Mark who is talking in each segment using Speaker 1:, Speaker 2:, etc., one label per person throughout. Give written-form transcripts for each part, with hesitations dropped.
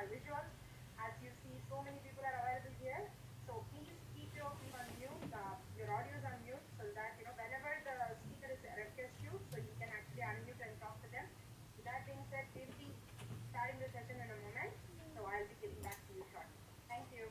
Speaker 1: my visuals. As you see, so many people are available here. So please keep your feed on mute, your audio is on mute, so that whenever the speaker is request you, so you can actually unmute and talk to them. With that being said, we'll be starting the session in a moment. So I'll be getting back to you shortly. Thank you.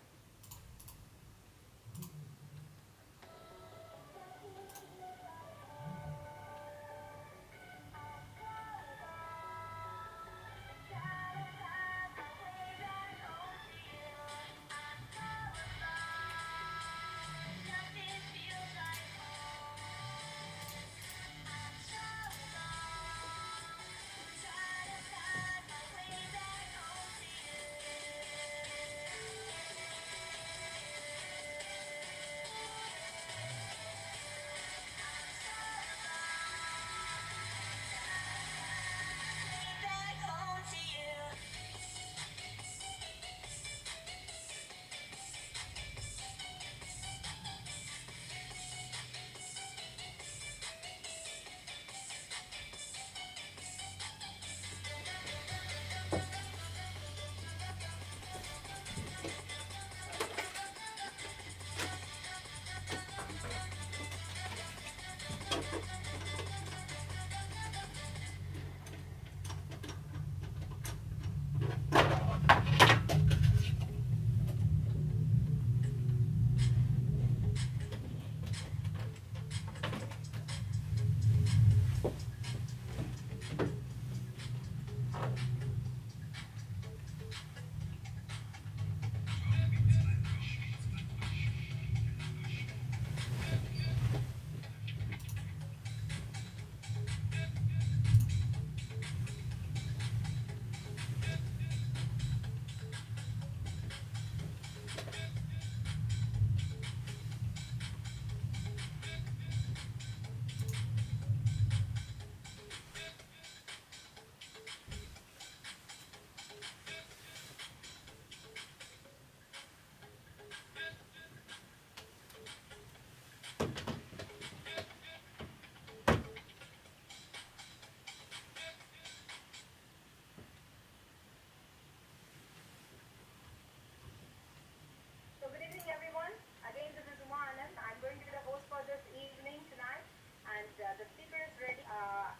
Speaker 1: So good evening, everyone. Again, this is Uma Anand. I'm going to be the host for this evening tonight, and the speaker is ready.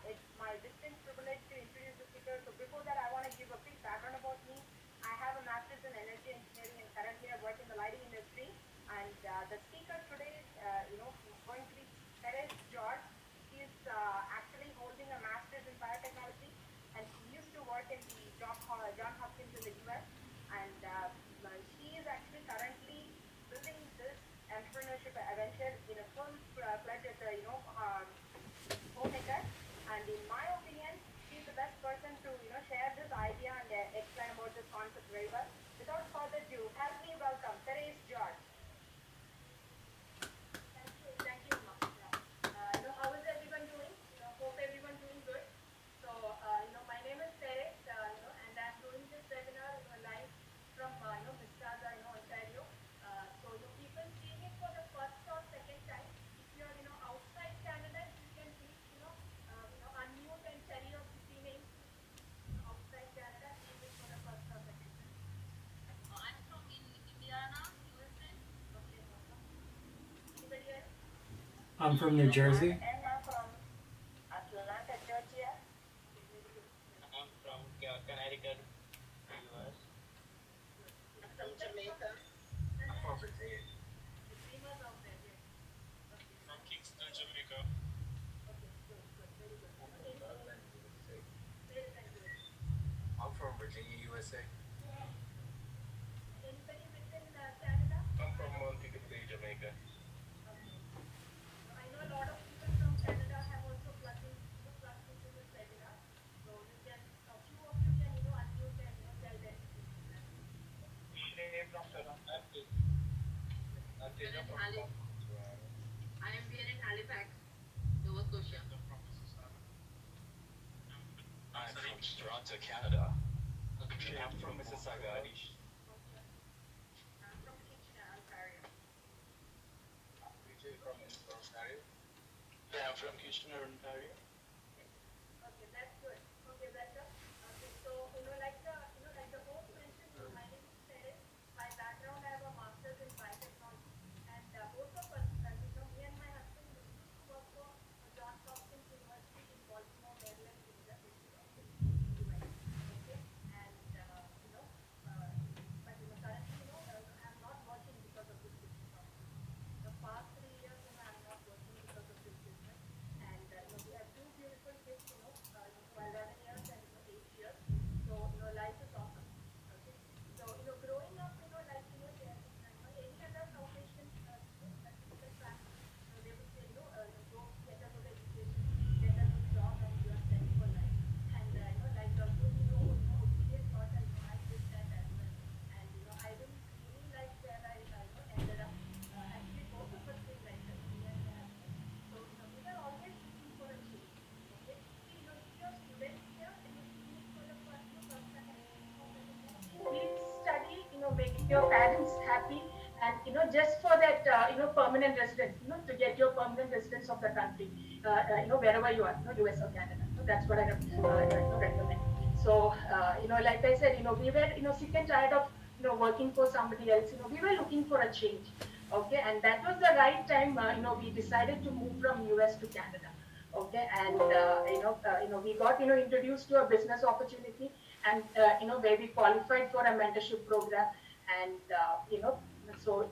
Speaker 1: It's my distinct privilege to introduce the speaker. So before that, I want to give a quick background about me. I have a master's in energy engineering, and currently I work in the lighting industry. And the speaker today, going to be Therese George. She's actually holding a master's in biotechnology, and she used to work in the John Hopkins in the U.S. And she is actually currently building this entrepreneurship venture in a full-fledged, homemaker. And in my opinion, she's the best person to, share this idea and explain about this concept very well. Without further ado, help me welcome Therese George. Thank you, Ma. How is everyone doing? Hope everyone doing good. So, my name is Therese, and I'm doing this webinar live from, Mississauga, Ontario. So, people seeing it for the first or second time. If you are, outside Canada, you can please, unmute and tell your city name. Outside Canada, seeing it for the first or second time. I'm from Indiana, USA. Okay, awesome. Anybody else?
Speaker 2: I'm from New Jersey.
Speaker 1: Emma from Atlanta, Georgia.
Speaker 3: I'm from Connecticut, US.
Speaker 1: I'm from Jamaica.
Speaker 3: I'm from Virginia.
Speaker 1: The dreamers out there, yes. Okay.
Speaker 3: From Kingston, Jamaica.
Speaker 1: Okay, good, very good. Okay, very good.
Speaker 4: I'm from Virginia, USA.
Speaker 1: Anybody within Canada?
Speaker 3: I'm from Montego Bay, Jamaica.
Speaker 1: Okay. I know a lot of people from Canada have also plugged into this webinar. So you can, a few of you can, unmute and tell them.
Speaker 5: I am here in Halifax, Nova Scotia.
Speaker 4: I'm from Toronto, Canada. I'm from Mississauga.
Speaker 1: I'm from Kitchener, Ontario.
Speaker 3: Yeah, I'm from Kitchener, Ontario.
Speaker 1: Okay, that's good. Okay, better. Okay, so like the host mentioned, just for that, permanent residence, to get your permanent residence of the country, wherever you are, US or Canada. That's what I recommend. So, like I said, we were, sick and tired of, working for somebody else. We were looking for a change. Okay, and that was the right time. We decided to move from US to Canada. Okay, and we got introduced to a business opportunity, and where we qualified for a mentorship program, and so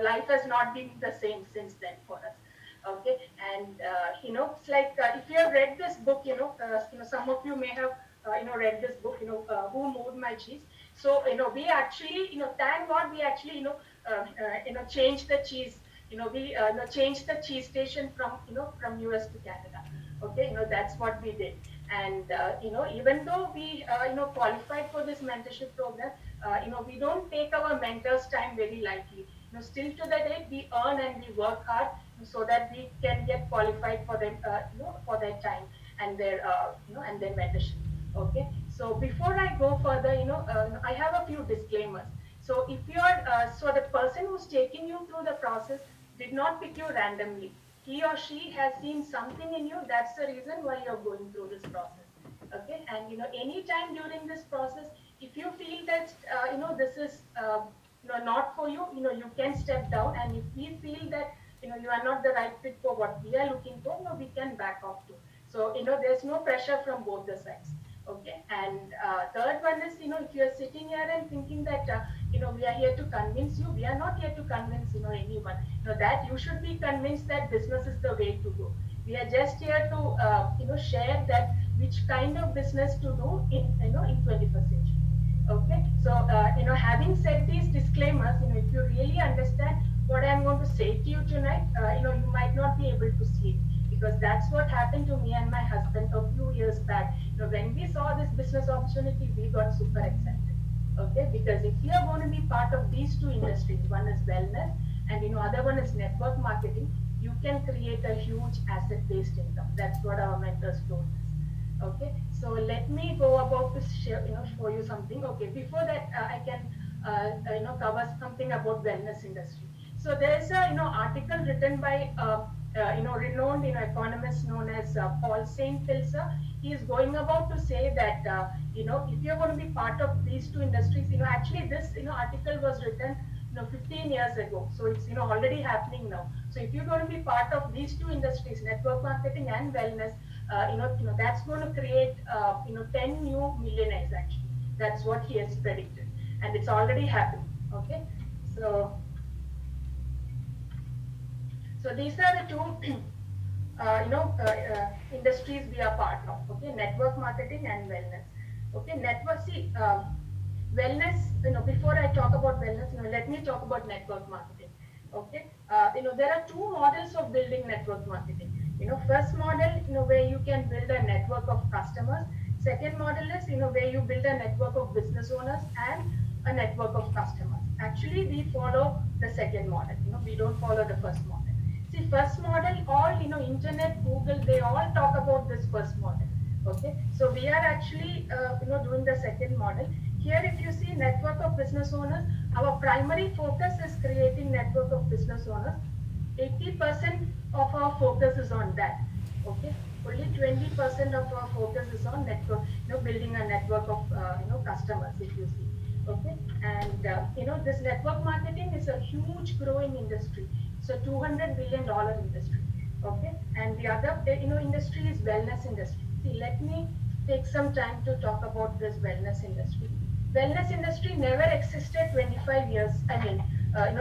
Speaker 1: life has not been the same since then for us. Okay, and it's like, if you have read this book, some of you may have read this book, Who Moved My Cheese. So we actually, thank God, we actually changed the cheese. We changed the cheese station from from US to Canada. Okay, that's what we did. And even though we qualified for this mentorship program, we don't take our mentors' time very lightly. Still to the date, we earn and we work hard so that we can get qualified for them, for their time and their and their mentorship. Okay, so before I go further, I have a few disclaimers. So if you are, so the person who's taking you through the process did not pick you randomly. He or she has seen something in you. That's the reason why you're going through this process. Okay, and anytime during this process, if you feel that this is not for you, you can step down. And if we feel that you are not the right fit for what we are looking for, we can back off too. So there's no pressure from both the sides. Okay, and third one is, if you're sitting here and thinking that we are here to convince you, we are not here to convince anyone. That you should be convinced that business is the way to go. We are just here to share that which kind of business to do in in 21st century. Okay, so having said these disclaimers, if you really understand what I'm going to say to you tonight, you might not be able to sleep, because that's what happened to me and my husband a few years back. When we saw this business opportunity, we got super excited. Okay, because if you are going to be part of these two industries, one is wellness and other one is network marketing, you can create a huge asset-based income. That's what our mentors told us. Okay, so let me go about to show you something. Okay, before that, I can cover something about wellness industry. So there's a article written by renowned economist known as Paul Saint Pilzer. He is going about to say that if you're going to be part of these two industries, actually this article was written 15 years ago, so it's already happening now. So if you're going to be part of these two industries, network marketing and wellness, that's going to create 10 new millionaires actually. That's what he has predicted, and it's already happening. Okay, so these are the two industries we are part of. Okay, network marketing and wellness. Okay, network, see, wellness, before I talk about wellness, let me talk about network marketing. Okay, there are two models of building network marketing. First model, where you can build a network of customers. Second model is, where you build a network of business owners and a network of customers. Actually, we follow the second model. We don't follow the first model. See, first model, all, internet, Google, they all talk about this first model. Okay, so we are actually, doing the second model. Here, if you see network of business owners, our primary focus is creating network of business owners. 80% of our focus is on that. Okay, only 20% of our focus is on network, building a network of customers, if you see. Okay, and this network marketing is a huge growing industry. It's a $200 billion industry. Okay, and the other industry is wellness industry. See, let me take some time to talk about this wellness industry. Wellness industry never existed 25 years. I mean,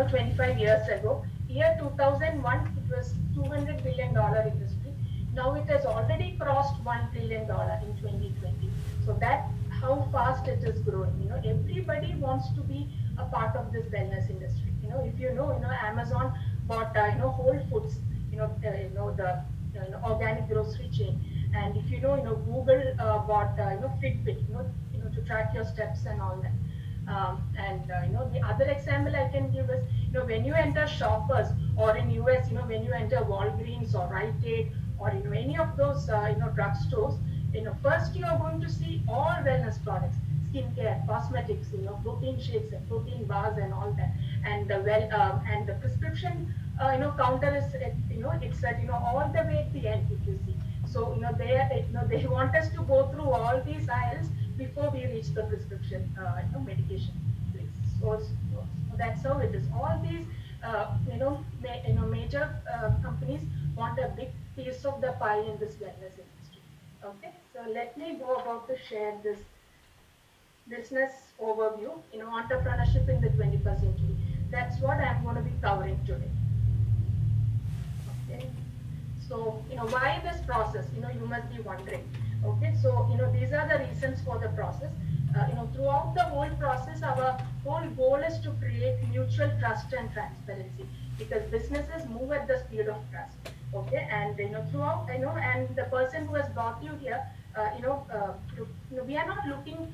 Speaker 1: 25 years ago. Year 2001, it was $200 billion industry. Now it has already crossed $1 trillion in 2020. So that how fast it is growing. Everybody wants to be a part of this wellness industry. If Amazon bought Whole Foods, the organic grocery chain, and if Google bought Fitbit, to track your steps and all that. The other example I can give is, when you enter Shoppers, or in US, when you enter Walgreens or Rite Aid, or any of those drugstores, first you are going to see all wellness products. skincare, cosmetics, protein shakes and protein bars and all that, and the and the prescription, counter is at, it's at, all the way at the end, if you see. So, they want us to go through all these aisles before we reach the prescription, medication place. So that's how it is. All these, major companies want a big piece of the pie in this wellness industry. Okay, so let me go about to share this business overview, entrepreneurship in the 21st century. That's what I'm going to be covering today. Okay. So, why this process? You must be wondering. Okay, so, these are the reasons for the process. Throughout the whole process, our whole goal is to create mutual trust and transparency, because businesses move at the speed of trust. Okay, and, throughout, and the person who has brought you here, we are not looking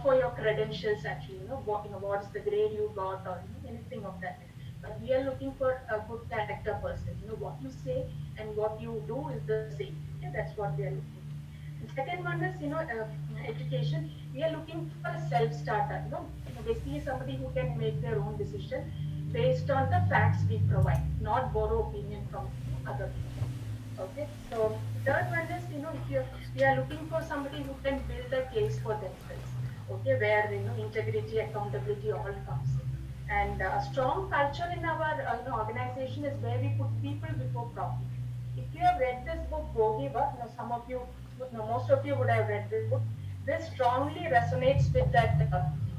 Speaker 1: for your credentials actually, what's the grade you got, or anything of that. But we are looking for a good character person. What you say and what you do is the same. Okay, that's what we are looking for. And second one is, education. We are looking for a self-starter. Basically somebody who can make their own decision based on the facts we provide, not borrow opinion from other people. Okay, so third one is, if you we are looking for somebody who can build a case for themselves. Okay, where integrity, accountability all comes in. And a strong culture in our organization is where we put people before profit. If you have read this book, Bogiva, some of you, most of you would have read this book. This strongly resonates with that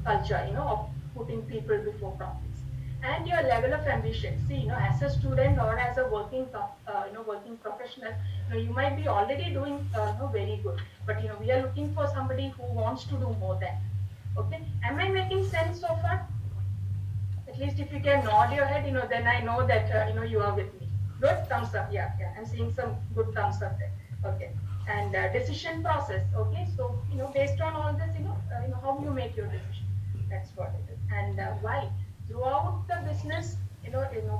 Speaker 1: culture, of putting people before profits. And your level of ambition. See, as a student or as a working professional, you might be already doing, very good. But we are looking for somebody who wants to do more than. Okay, am I making sense so far? At least if you can nod your head, then I know that, you are with me. Good, thumbs up. Yeah, yeah. I'm seeing some good thumbs up there. Okay. And decision process. Okay. So, based on all this, how you make your decision. That's what it is. And why? Throughout the business,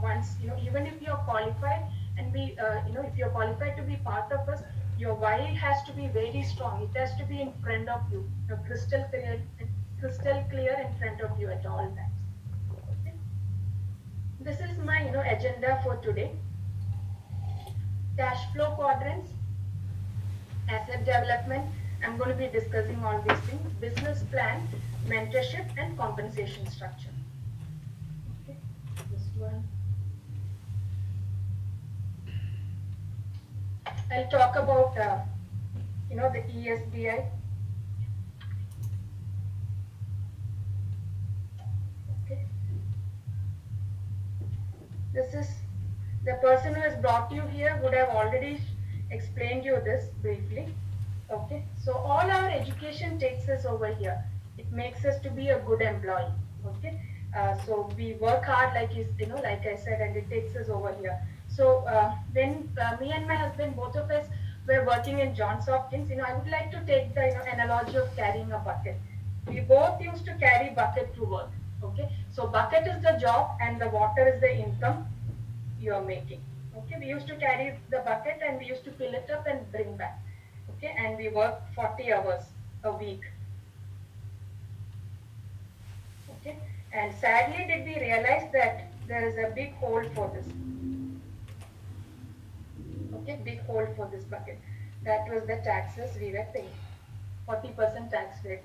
Speaker 1: once, even if you're qualified and if you're qualified to be part of us, your why has to be very strong. It has to be in front of you, crystal clear in front of you at all times. Okay. This is my agenda for today. Cash flow quadrants, asset development. I'm going to be discussing all these things. Business plan, mentorship, and compensation structure. Okay, this one. I'll talk about the ESBI. Okay. This is the person who has brought you here would have already explained you this briefly. Okay, so all our education takes us over here. It makes us to be a good employee. Okay, so we work hard, like I said, and it takes us over here. So when me and my husband, both of us, were working in Johns Hopkins, I would like to take the analogy of carrying a bucket. We both used to carry bucket to work. Okay, so bucket is the job and the water is the income you are making. Okay, we used to carry the bucket and we used to fill it up and bring back. Okay, and we work 40 hours a week. Okay, and sadly did we realize that there is a big hole for this. Okay, big hole for this bucket. That was the taxes we were paying. 40% tax rate.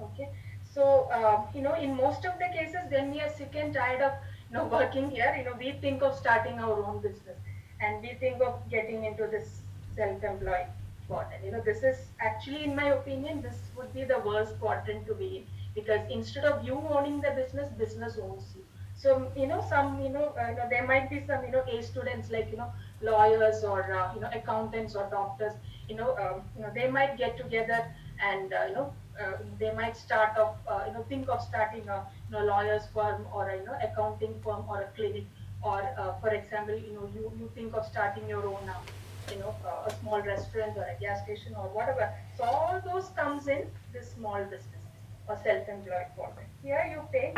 Speaker 1: Okay, so in most of the cases, when we are sick and tired of working here, we think of starting our own business, and we think of getting into this self-employed quadrant. This is actually, in my opinion, this would be the worst quadrant to be in, because instead of you owning the business, business owns you. So there might be some A students, like lawyers or accountants or doctors. They might get together and they might start off think of starting a lawyer's firm or a accounting firm or a clinic, or for example you think of starting your own a small restaurant or a gas station or whatever. So all those comes in this small business or self-employed quadrant. Here you pay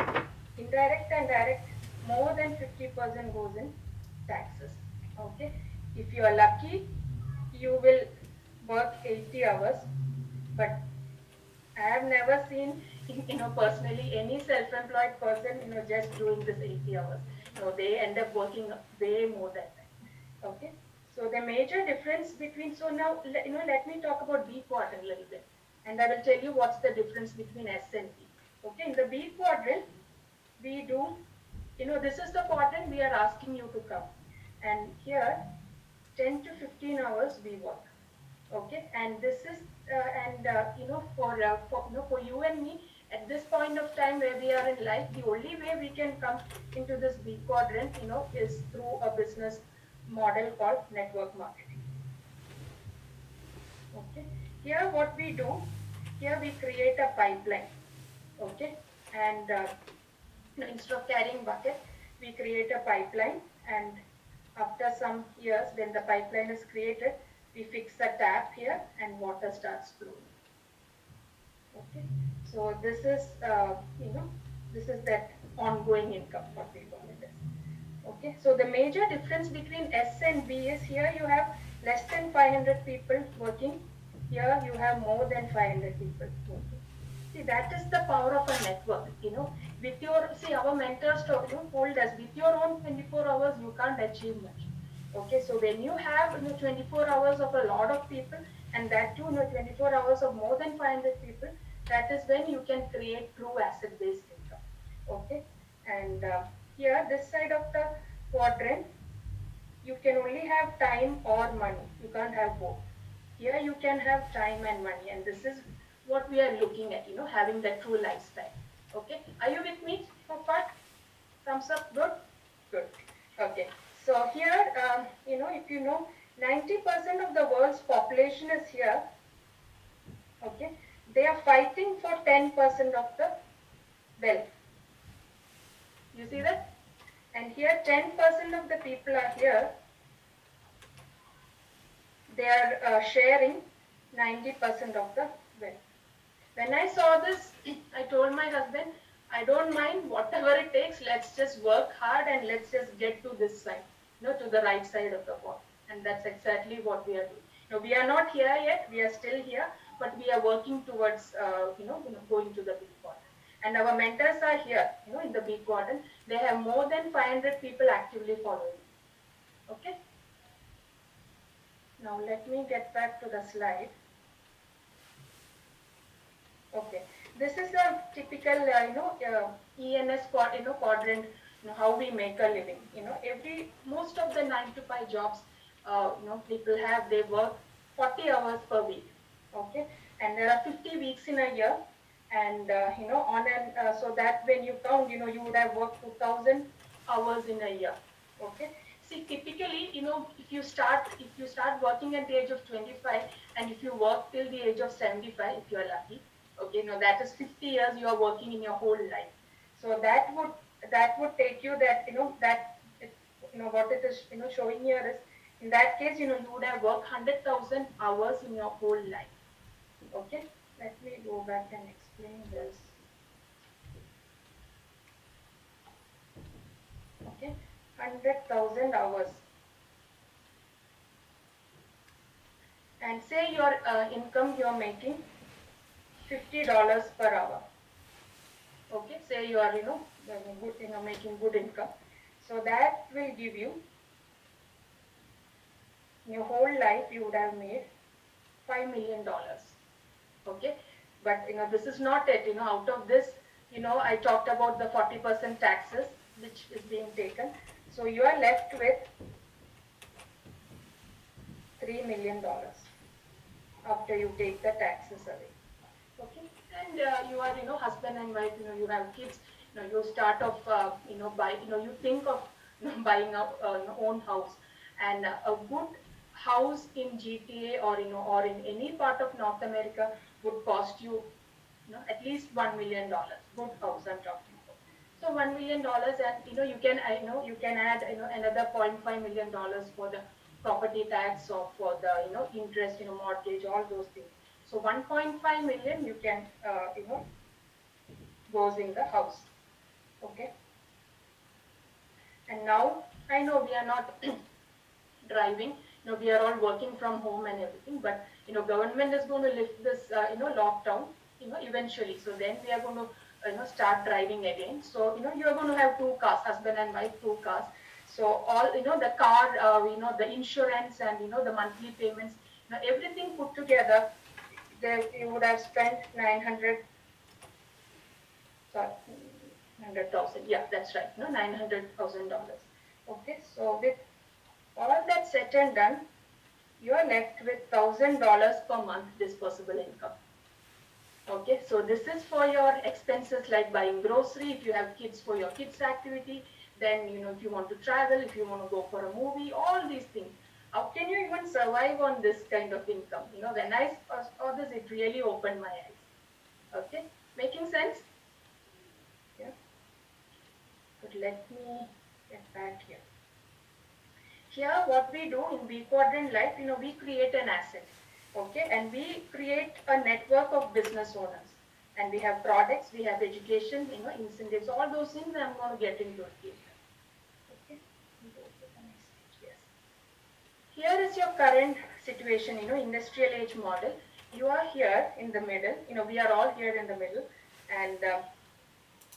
Speaker 1: indirect and direct, more than 50% goes in taxes. Okay, if you are lucky, you will work 80 hours, but I have never seen personally, any self-employed person, just doing this 80 hours, they end up working way more than that. Okay. So the major difference between, so now, let me talk about B quadrant a little bit. And I will tell you what's the difference between S and B. Okay. In the B quadrant, we do, this is the quadrant we are asking you to come. And here, 10 to 15 hours we work. Okay. And this is, for you and me, at this point of time where we are in life, the only way we can come into this B quadrant, is through a business model called network marketing. Okay. Here what we do, here we create a pipeline. Okay. And instead of carrying bucket, we create a pipeline, and after some years, when the pipeline is created, we fix a tap here and water starts flowing. Okay. So this is, this is that ongoing income, what we call it as. Okay, so the major difference between S and B is, here you have less than 500 people working. Here you have more than 500 people working. See, that is the power of a network. With your, see, our mentors told us, with your own 24 hours, you can't achieve much. Okay, so when you have 24 hours of a lot of people, and that too 24 hours of more than 500 people, that is when you can create true asset-based income. Okay, and here, this side of the quadrant, you can only have time or money. You can't have both. Here you can have time and money, and this is what we are looking at, having the true lifestyle. Okay, are you with me so far? Thumbs up, good? Good. Okay, so here, if you know, 90% of the world's population is here. Okay, they are fighting for 10% of the wealth. You see that? And here 10% of the people are here. They are sharing 90% of the wealth. When I saw this, I told my husband, I don't mind whatever it takes, let's just work hard and let's just get to this side, to the right side of the pot. And that's exactly what we are doing. We are not here yet, we are still here, but we are working towards, going to the big pot. And our mentors are here, in the big quadrant. They have more than 500 people actively following. Okay. Now let me get back to the slide. Okay. This is a typical, ENS quadrant, how we make a living. Most of the 9 to 5 jobs, people have, they work 40 hours per week. Okay. And there are 50 weeks in a year. And, so that when you count, you would have worked 2,000 hours in a year. Okay. See, typically, if you start working at the age of 25, and if you work till the age of 75, if you are lucky, okay, that is 50 years you are working in your whole life. So that would take you that, what it is, showing here is, in that case, you would have worked 100,000 hours in your whole life. Okay, let me go back and explain this. Okay, 100,000 hours. And say your income you're making $50 per hour. Okay, say you are, making good income. So that will give you, in your whole life, you would have made $5 million. Okay, but this is not it. Out of this, I talked about the 40% taxes which is being taken. So you are left with $3 million after you take the taxes away. Okay, and you are, husband and wife, you have kids, you start off, you think of buying a own house, and a good house in GTA or, or in any part of North America would cost you, at least $1 million. Good house I'm talking about. So $1 million, and you can add, another $0.5 million for the property tax or for the, interest, mortgage, all those things. So 1.5 million you can, goes in the house. Okay. And now I know we are not driving. We are all working from home and everything. But government is going to lift this, lockdown. eventually. So then we are going to start driving again. So you are going to have two cars, husband and wife, two cars. So all the car, the insurance and the monthly payments, everything put together, you would have spent 900, sorry, 100,000. Yeah, that's right. $900,000. Okay, so with all that said and done, you are left with $1,000 per month disposable income. Okay, so this is for your expenses like buying grocery, if you have kids for your kids activity, then if you want to travel, if you want to go for a movie, all these things. How can you even survive on this kind of income? When I saw this, it really opened my eyes. Okay, making sense? Yeah. But let me get back here. Here, what we do in B quadrant life, we create an asset, okay, and we create a network of business owners, and we have products, we have education, incentives, all those things. I'm going to get into it later. Okay, go to the next page. Yes. Here is your current situation, industrial age model. You are here in the middle. We are all here in the middle, and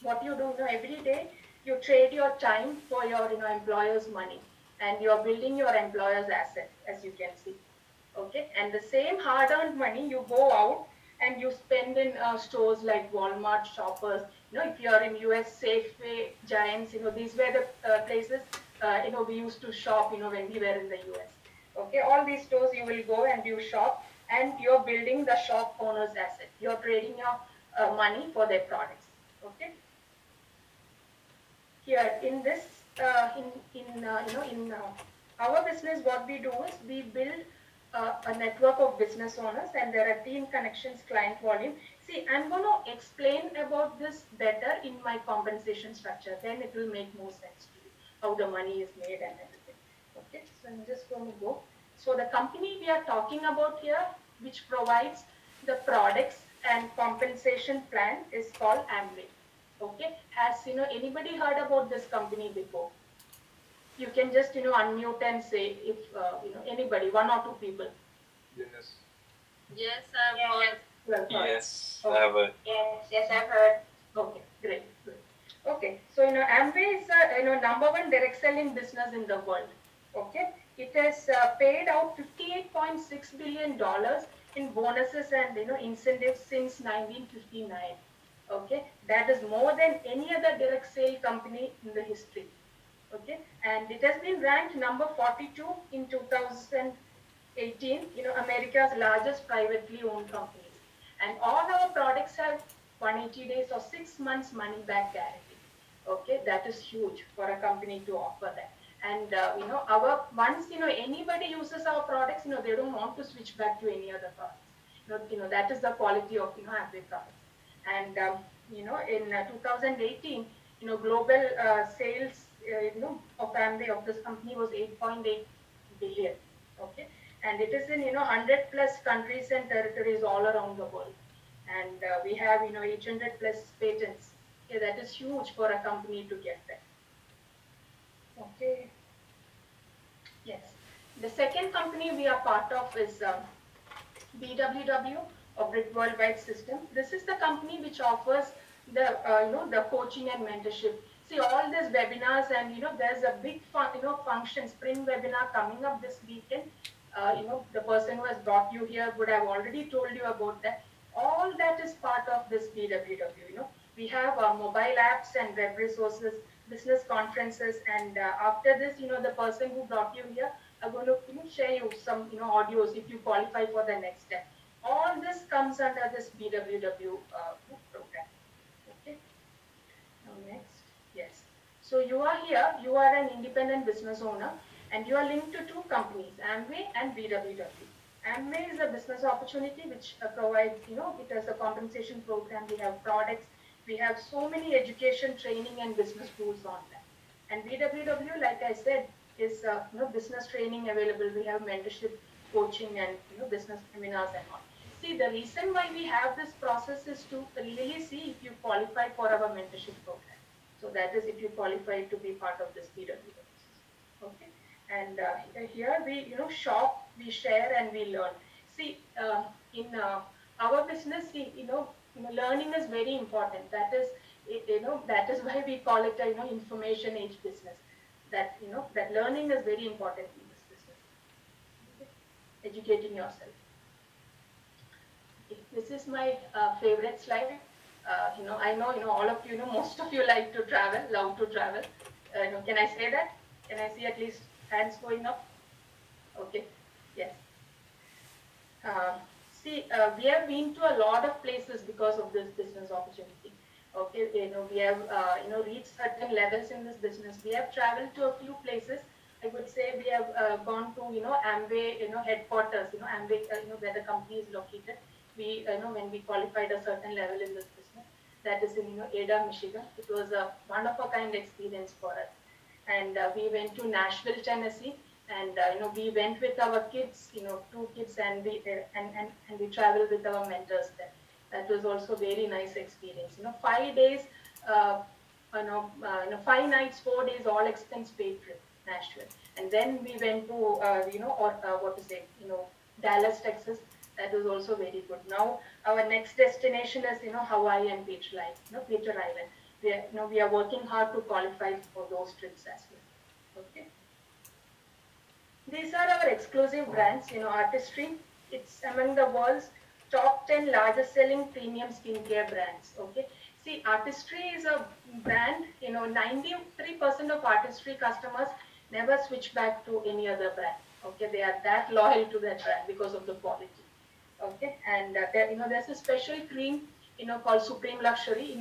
Speaker 1: what you do, every day you trade your time for your employer's money, and you are building your employer's asset, as you can see. Okay, and the same hard-earned money you go out and you spend in stores like Walmart, Shoppers. If you are in US, Safeway, Giants, these were the places we used to shop when we were in the US. Okay, all these stores you will go and you shop, and you're building the shop owner's asset. You're trading your money for their products. Okay, here in this our business, what we do is we build a network of business owners, and there are team connections, client volume. See, I'm going to explain about this better in my compensation structure, then it will make more sense to you how the money is made and everything. Okay, so I'm just going to go. So the company we are talking about here, which provides the products and compensation plan, is called Amway. Okay, has anybody heard about this company before? You can just unmute and say if anybody, one or two people.
Speaker 3: Yes.
Speaker 5: Yes, I've heard.
Speaker 1: Well,
Speaker 3: Yes,
Speaker 1: okay.
Speaker 3: I have a.
Speaker 1: Yes, I've heard. Okay, great, good. Okay, so Amway is number one direct selling business in the world. Okay, it has paid out $58.6 billion in bonuses and incentives since 1959. Okay, that is more than any other direct sale company in the history. Okay, and it has been ranked number 42 in 2018, America's largest privately owned companies. And all our products have 180 days or 6 months money back guarantee. Okay, that is huge for a company to offer that. And our once anybody uses our products, they don't want to switch back to any other products. That is the quality of Amway products. And in 2018, global sales of Amway, of this company, was 8.8 billion. Okay, and it is in 100 plus countries and territories all around the world, and we have 800 plus patents. Okay, that is huge for a company to get that. Okay, yes. The second company we are part of is BWW, or Brit Worldwide System. This is the company which offers the the coaching and mentorship. See, all these webinars, and there's a big function, spring webinar coming up this weekend. The person who has brought you here would have already told you about that. All that is part of this BWW. We have mobile apps and web resources, business conferences, and after this, the person who brought you here are going to share you some audios if you qualify for the next step. All this comes under this BWW program. Okay. Now next, yes. So you are here. You are an independent business owner, and you are linked to two companies, Amway and BWW. Amway is a business opportunity which provides, it has a compensation program. We have products. We have so many education, training, and business tools on that. And BWW, like I said, is business training available. We have mentorship, coaching, and business seminars and all. See, the reason why we have this process is to really see if you qualify for our mentorship program. So that is if you qualify to be part of this BWW. Okay, and here we shop, we share, and we learn. See, in our business, see, learning is very important. That is, that is why we call it a, information age business. That, that learning is very important in this business. Okay. Educating yourself. Okay. This is my favorite slide. I know, all of you know, most of you like to travel, love to travel. Can I say that? Can I see at least hands going up? Okay. Yes. See, we have been to a lot of places because of this business opportunity. Okay, we have, reached certain levels in this business. We have traveled to a few places. I would say we have gone to, Amway, headquarters, Amway, where the company is located. We, when we qualified a certain level in this business, that is in, Ada, Michigan. It was a one of a kind experience for us. And we went to Nashville, Tennessee, and we went with our kids, two kids, and we traveled with our mentors there. That was also very nice experience. 5 days, uh, 5 nights, 4 days, all expense paid trip, Nashville, and then we went to or what to say, Dallas, Texas. That was also very good. Now our next destination is Hawaii and Peter Island. We are working hard to qualify for those trips as well. Okay. These are our exclusive brands, Artistry. It's among the world's top 10 largest selling premium skincare brands. Okay. See, Artistry is a brand, 93% of Artistry customers never switch back to any other brand. Okay. They are that loyal to that brand because of the quality. Okay. And there's a special cream, called Supreme Luxury.